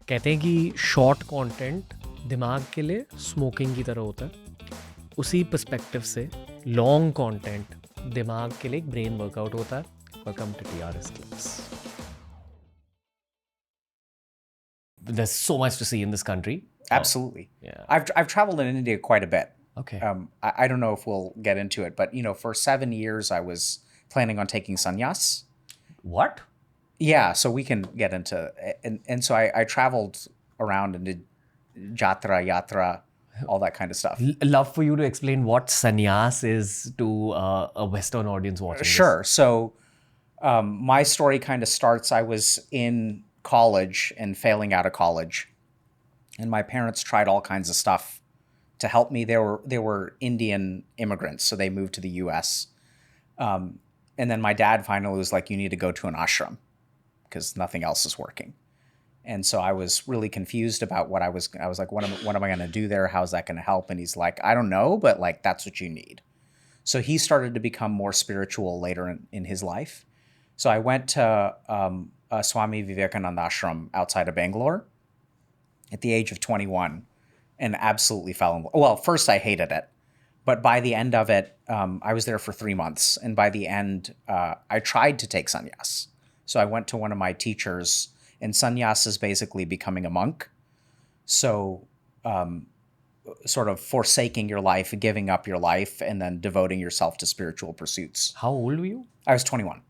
कहते हैं कि शॉर्ट कंटेंट दिमाग के लिए स्मोकिंग की तरह होता है, उसी पर्सपेक्टिव से लॉन्ग कंटेंट दिमाग के लिए एक ब्रेन वर्कआउट होता है. Welcome to TRS class. There's so much to see in this country. Absolutely. Yeah. I've traveled in India quite a bit. Okay. I don't know if we'll get into it, but for 7 years I was planning on taking sannyas. What? Yeah, so we can get into and so I traveled around and did yatra, all that kind of stuff. Love for you to explain what sannyas is to a Western audience watching Sure. So my story kind of starts. I was in college and failing out of college, and my parents tried all kinds of stuff to help me. They were Indian immigrants, so they moved to the U.S. And then my dad finally was like, "You need to go to an ashram because nothing else is working." And so I was really confused about what I was like, what am I going to do there? How's that going to help? And he's like, "I don't know, but like that's what you need." So he started to become more spiritual later in his life. So I went to a Swami Vivekananda ashram outside of Bangalore at the age of 21 and absolutely fell in love. Well, first I hated it, but by the end of it, I was there for 3 months. And by the end, I tried to take sannyas. So I went to one of my teachers, and sannyas is basically becoming a monk. So sort of forsaking your life, giving up your life, and then devoting yourself to spiritual pursuits. How old were you? I was 21.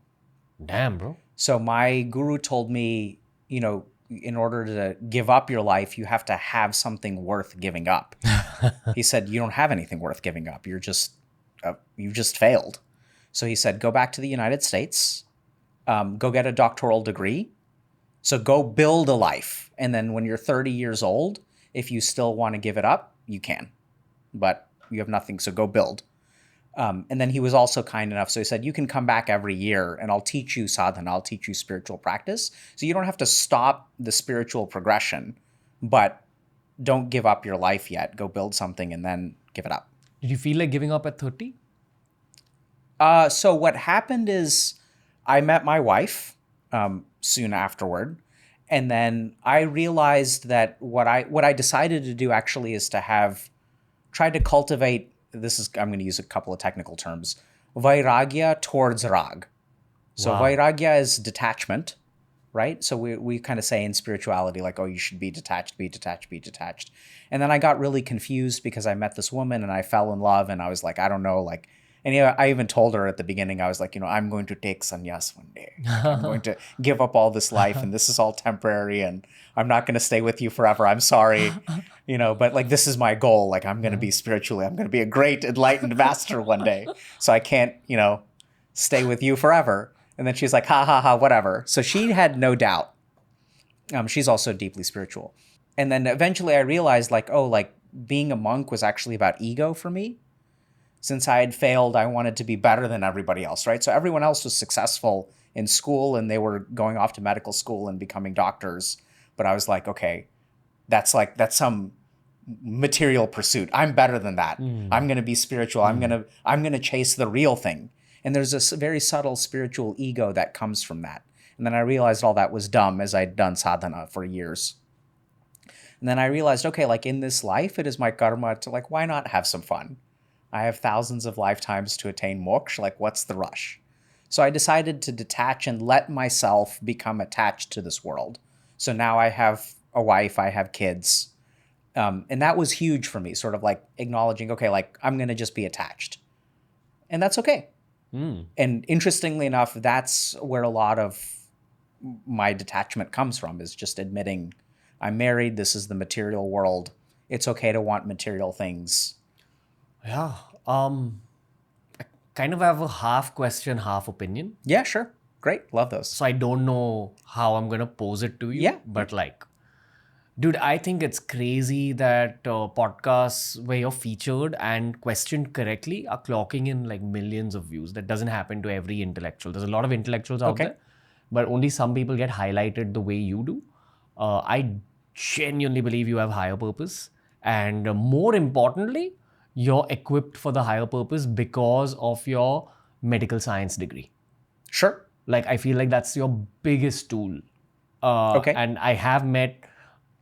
Damn, bro. So my guru told me, in order to give up your life, you have to have something worth giving up. He said, you don't have anything worth giving up. You just failed. So he said, go back to the United States, go get a doctoral degree. So go build a life. And then when you're 30 years old, if you still want to give it up, you can. But you have nothing, so go build. And then he was also kind enough. So he said, you can come back every year and I'll teach you sadhana, I'll teach you spiritual practice. So you don't have to stop the spiritual progression, but don't give up your life yet. Go build something and then give it up. Did you feel like giving up at 30? So what happened is I met my wife soon afterward. And then I realized that what I decided to do actually is to try to cultivate, I'm going to use a couple of technical terms, vairagya towards rag. So Wow. vairagya is detachment, right? So we kind of say in spirituality, like, oh, you should be detached, be detached, be detached. And then I got really confused because I met this woman and I fell in love and I was like, I don't know, like, and I even told her at the beginning, I was like, I'm going to take sannyas one day. Like, I'm going to give up all this life and this is all temporary and I'm not going to stay with you forever. I'm sorry, but like, this is my goal. Like, I'm going to be spiritually, I'm going to be a great enlightened master one day. So I can't, stay with you forever. And then she's like, ha, ha, ha, whatever. So she had no doubt. She's also deeply spiritual. And then eventually I realized like, oh, like being a monk was actually about ego for me. Since I had failed, I wanted to be better than everybody else, right? So everyone else was successful in school and they were going off to medical school and becoming doctors. But I was like, okay, that's some material pursuit. I'm better than that. I'm going to be spiritual. I'm going to chase the real thing. And there's a very subtle spiritual ego that comes from that. And then I realized all that was dumb as I'd done sadhana for years. And then I realized, okay, like in this life, it is my karma to like, why not have some fun? I have thousands of lifetimes to attain moksha. Like, what's the rush? So I decided to detach and let myself become attached to this world. So now I have a wife, I have kids. And that was huge for me, sort of like acknowledging, okay, like I'm going to just be attached. And that's okay. And interestingly enough, that's where a lot of my detachment comes from, is just admitting I'm married. This is the material world. It's okay to want material things. Yeah. I kind of have a half question, half opinion. Yeah, sure. Great. Love those. So I don't know how I'm going to pose it to you. Yeah. But like, dude, I think it's crazy that podcasts where you're featured and questioned correctly are clocking in like millions of views. That doesn't happen to every intellectual. There's a lot of intellectuals out there, but only some people get highlighted the way you do. I genuinely believe you have higher purpose. And more importantly, you're equipped for the higher purpose because of your medical science degree. Sure. Like, I feel like that's your biggest tool. Okay. And I have met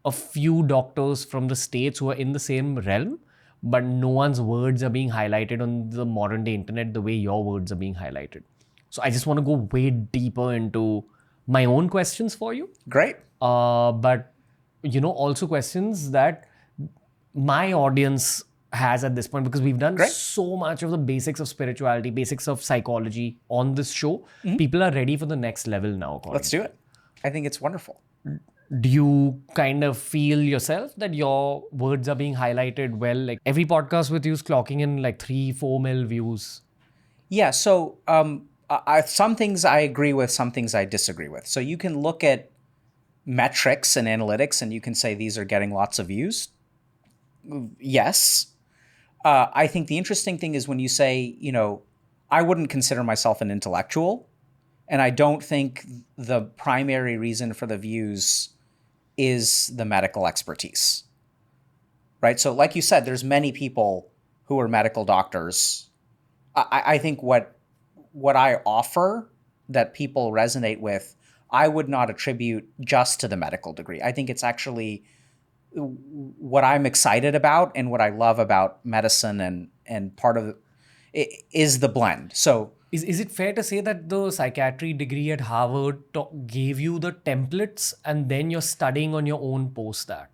a few doctors from the States who are in the same realm, but no one's words are being highlighted on the modern day internet the way your words are being highlighted. So I just want to go way deeper into my own questions for you. Great. But, also questions that my audience has at this point, because we've done so much of the basics of spirituality, basics of psychology on this show. People are ready for the next level now. Let's do it. I think it's wonderful. Do you kind of feel yourself that your words are being highlighted well? Like every podcast with you is clocking in like 3-4 mil views. Yeah. So some things I agree with, some things I disagree with. So you can look at metrics and analytics and you can say these are getting lots of views. Yes. I think the interesting thing is when you say, I wouldn't consider myself an intellectual, and I don't think the primary reason for the views is the medical expertise, right? So like you said, there's many people who are medical doctors. I think what I offer that people resonate with, I would not attribute just to the medical degree. I think it's actually what I'm excited about and what I love about medicine and part of it is the blend. So is it fair to say that the psychiatry degree at Harvard gave you the templates and then you're studying on your own post that?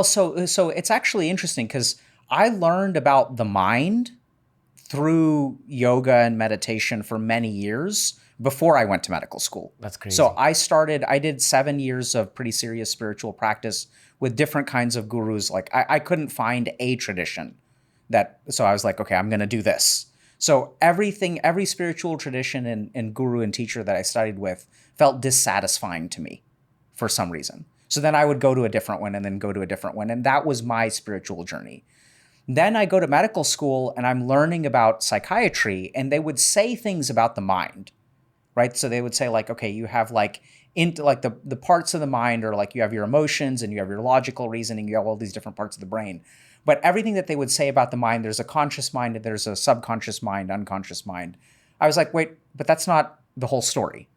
So it's actually interesting because I learned about the mind through yoga and meditation for many years before I went to medical school. That's crazy. So I did 7 years of pretty serious spiritual practice with different kinds of gurus. Like I couldn't find a tradition so I was like, okay, I'm going to do this. So every spiritual tradition and guru and teacher that I studied with felt dissatisfying to me for some reason. So then I would go to a different one and then go to a different one. And that was my spiritual journey. Then I go to medical school and I'm learning about psychiatry, and they would say things about the mind, right? So they would say like, okay, you have like the parts of the mind, or like you have your emotions and you have your logical reasoning, you have all these different parts of the brain. But everything that they would say about the mind, there's a conscious mind, and there's a subconscious mind, unconscious mind. I was like, wait, but that's not the whole story.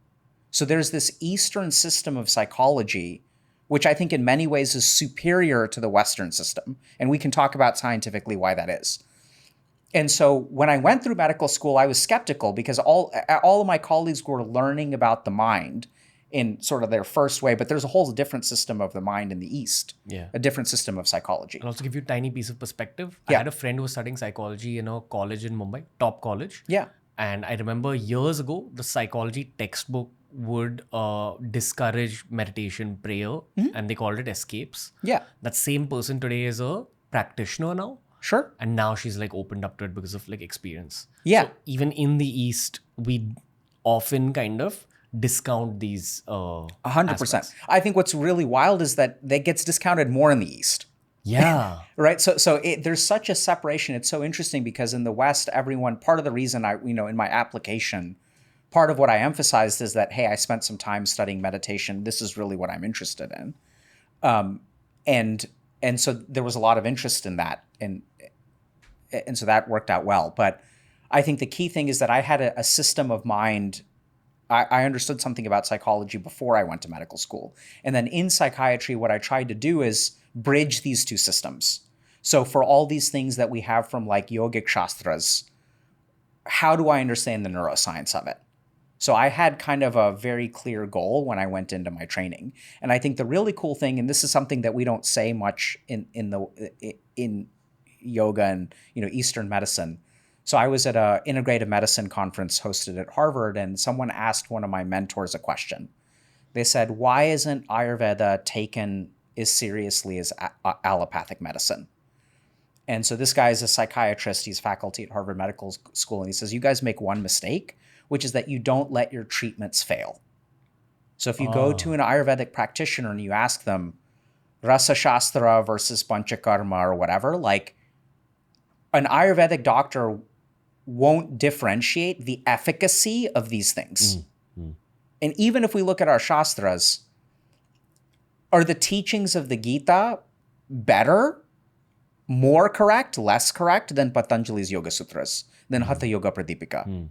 So there's this Eastern system of psychology, which I think in many ways is superior to the Western system. And we can talk about scientifically why that is. And so when I went through medical school, I was skeptical because all of my colleagues were learning about the mind in sort of their first way, but there's a whole different system of the mind in the East, a different system of psychology. I'll also give you a tiny piece of perspective. Yeah. I had a friend who was studying psychology in a college in Mumbai, top college. Yeah. And I remember years ago, the psychology textbook would discourage meditation, prayer, and they called it escapes. Yeah. That same person today is a practitioner now. Sure. And now she's like opened up to it because of like experience. Yeah. So even in the East, we often kind of discount these 100%. I think what's really wild is that gets discounted more in the East. Yeah. Right. So there's such a separation. It's so interesting because in the West, part of the reason in my application, part of what I emphasized is that, hey, I spent some time studying meditation. This is really what I'm interested in. And so there was a lot of interest in that. And so that worked out well. But I think the key thing is that I had a system of mind. I understood something about psychology before I went to medical school. And then in psychiatry, what I tried to do is bridge these two systems. So for all these things that we have from like yogic shastras, how do I understand the neuroscience of it? So I had kind of a very clear goal when I went into my training. And I think the really cool thing, and this is something that we don't say much in yoga and Eastern medicine. So I was at an integrative medicine conference hosted at Harvard, and someone asked one of my mentors a question. They said, why isn't Ayurveda taken as seriously as allopathic medicine? And so this guy is a psychiatrist. He's faculty at Harvard Medical School. And he says, you guys make one mistake, which is that you don't let your treatments fail. So if you go to an Ayurvedic practitioner and you ask them, Rasa Shastra versus Panchakarma or whatever, like an Ayurvedic doctor won't differentiate the efficacy of these things. And even if we look at our Shastras, are the teachings of the Gita better, more correct, less correct than Patanjali's Yoga Sutras, than Hatha Yoga Pradipika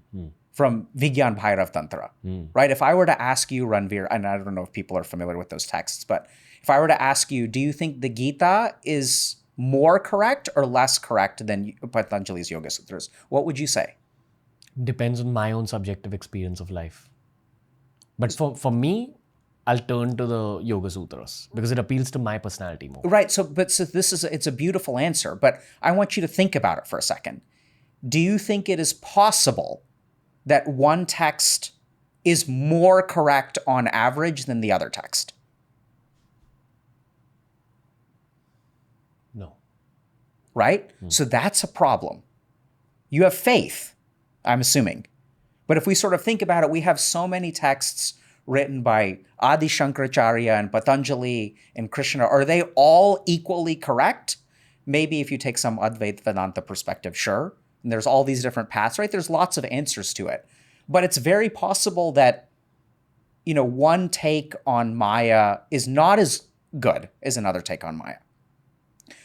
from Vigyan Bhairav Tantra, right? If I were to ask you, Ranveer, and I don't know if people are familiar with those texts, but If I were to ask you, do you think the Gita is more correct or less correct than Patanjali's Yoga Sutras? What would you say? Depends on my own subjective experience of life. But for me, I'll turn to the Yoga Sutras because it appeals to my personality more. Right. So it's a beautiful answer, but I want you to think about it for a second. Do you think it is possible that one text is more correct on average than the other text? No. Right? So that's a problem. You have faith, I'm assuming. But if we sort of think about it, we have so many texts written by Adi Shankaracharya and Patanjali and Krishna. Are they all equally correct? Maybe if you take some Advaita Vedanta perspective, sure. And there's all these different paths, right? There's lots of answers to it. But it's very possible that, one take on Maya is not as good as another take on Maya.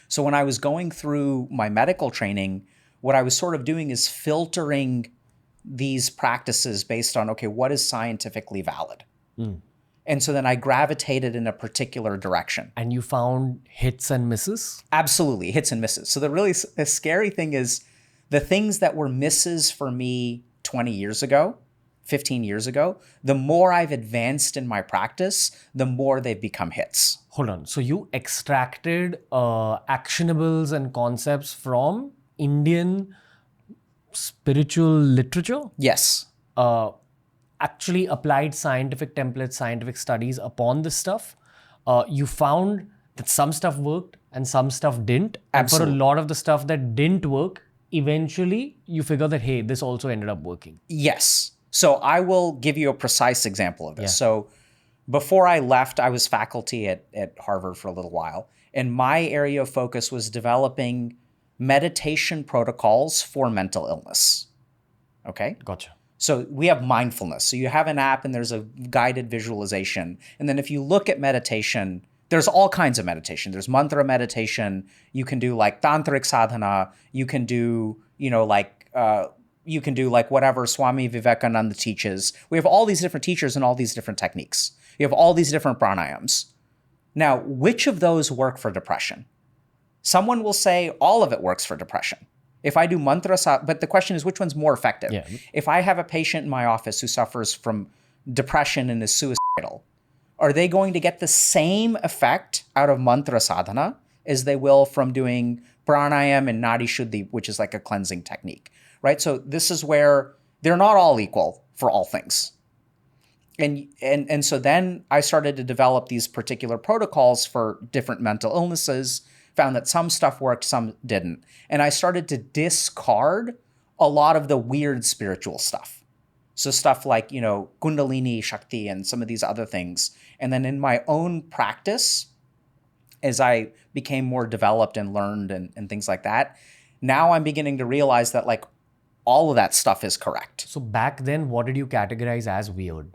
So when I was going through my medical training, what I was sort of doing is filtering these practices based on, okay, what is scientifically valid? And so then I gravitated in a particular direction. And you found hits and misses? Absolutely, hits and misses. So the scary thing is the things that were misses for me 20 years ago, 15 years ago, the more I've advanced in my practice, the more they've become hits. Hold on. So you extracted actionables and concepts from Indian spiritual literature? Yes. Actually applied scientific templates, scientific studies upon this stuff. You found that some stuff worked and some stuff didn't. Absolutely. And for a lot of the stuff that didn't work, eventually you figure that, hey, this also ended up working. Yes. So I will give you a precise example of this. Yeah. So before I left, I was faculty at Harvard for a little while. And my area of focus was developing meditation protocols for mental illness. Okay? Gotcha. So we have mindfulness. So you have an app and there's a guided visualization. And then if you look at meditation, there's all kinds of meditation. There's mantra meditation. You can do like tantric sadhana. You can do, whatever Swami Vivekananda teaches. We have all these different teachers and all these different techniques. You have all these different pranayams. Now, which of those work for depression? Someone will say all of it works for depression. If I do mantra, but the question is which one's more effective? Yeah. If I have a patient in my office who suffers from depression and is suicidal, are they going to get the same effect out of mantra sadhana as they will from doing pranayam and nadi shuddhi, which is like a cleansing technique, right? So this is where they're not all equal for all things. And so then I started to develop these particular protocols for different mental illnesses, found that some stuff worked, some didn't. And I started to discard a lot of the weird spiritual stuff. So stuff like, Kundalini, Shakti, and some of these other things. And then in my own practice, as I became more developed and learned and things like that, now I'm beginning to realize that like all of that stuff is correct. So back then, what did you categorize as weird?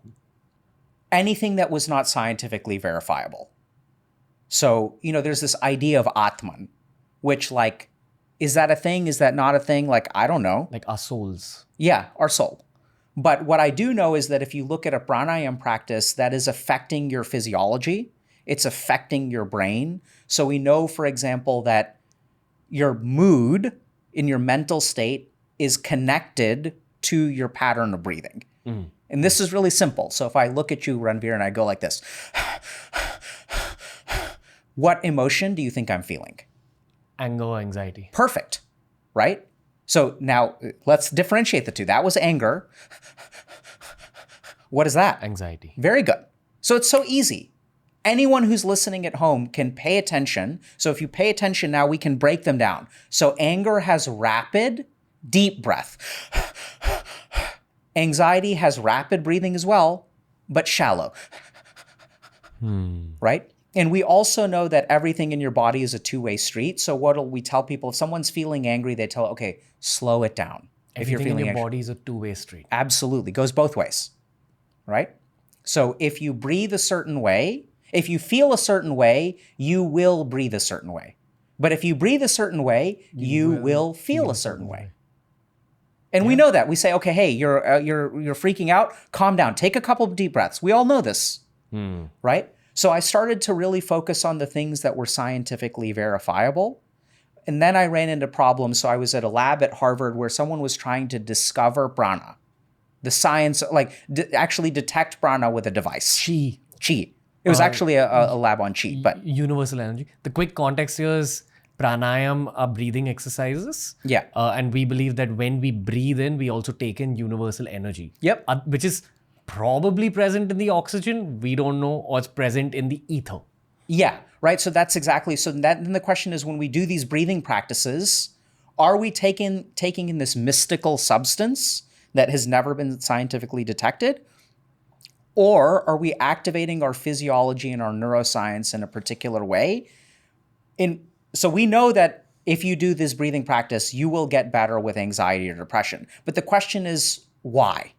Anything that was not scientifically verifiable. So, there's this idea of Atman, which like, is that a thing? Is that not a thing? Like, I don't know. Like our souls. Yeah, our soul. But what I do know is that if you look at a pranayam practice that is affecting your physiology, it's affecting your brain. So we know, for example, that your mood in your mental state is connected to your pattern of breathing. And this is really simple. So if I look at you, Ranveer, and I go like this, what emotion do you think I'm feeling? Anger or anxiety. Perfect, right? So now let's differentiate the two. That was anger. What is that? Anxiety. Very good. So it's so easy. Anyone who's listening at home can pay attention. So if you pay attention now, we can break them down. So anger has rapid, deep breath. Anxiety has rapid breathing as well, but shallow. Right? And we also know that everything in your body is a two-way street. So what do we tell people? If someone's feeling angry, they tell, okay, slow it down. If you're Everything feeling in your angry. body is a two-way street. Absolutely. Goes both ways. Right? So if you breathe a certain way, if you feel a certain way, you will breathe a certain way. But if you breathe a certain way, you will feel a certain way. And we know that. We say, okay, hey, you're freaking out. Calm down. Take a couple of deep breaths. We all know this. Right? So I started to really focus on the things that were scientifically verifiable. And then I ran into problems. So I was at a lab at Harvard where someone was trying to discover prana, the science, like actually detect prana with a device. Chi. It was actually a lab on chi, but Universal energy. The quick context here is pranayam are breathing exercises. Yeah. And we believe that when we breathe in, we also take in universal energy. Yep. Which is probably present in the oxygen. We don't know, or it's present in the ether. Yeah, right. So that's exactly. So then the question is, when we do these breathing practices, are we taking in this mystical substance that has never been scientifically detected? Or are we activating our physiology and our neuroscience in a particular way? So we know that if you do this breathing practice, you will get better with anxiety or depression. But the question is, why?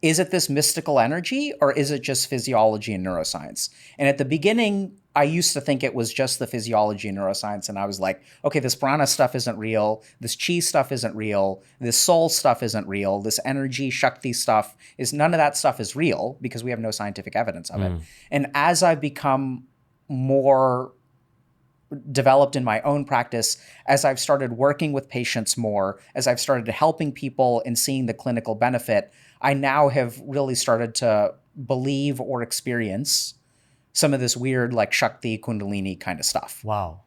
Is it this mystical energy, or is it just physiology and neuroscience? And at the beginning, I used to think it was just the physiology and neuroscience. And I was like, okay, this prana stuff isn't real. This chi stuff isn't real. This soul stuff isn't real. This energy, shakti stuff none of that stuff is real because we have no scientific evidence of it. And as I've become more developed in my own practice, as I've started working with patients more, as I've started helping people and seeing the clinical benefit, I now have really started to believe or experience some of this weird like Shakti, Kundalini kind of stuff. Wow.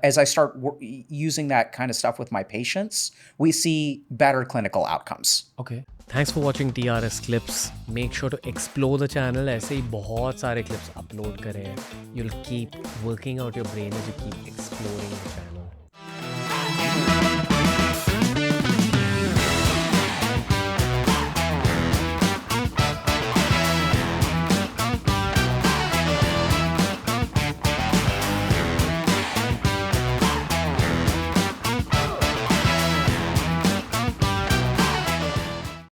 As I start using that kind of stuff with my patients, we see better clinical outcomes. Okay. Thanks for watching TRS Clips. Make sure to explore the channel. ऐसे ही बहुत सारे clips upload करे हैं. You'll keep working out your brain as you keep exploring the channel.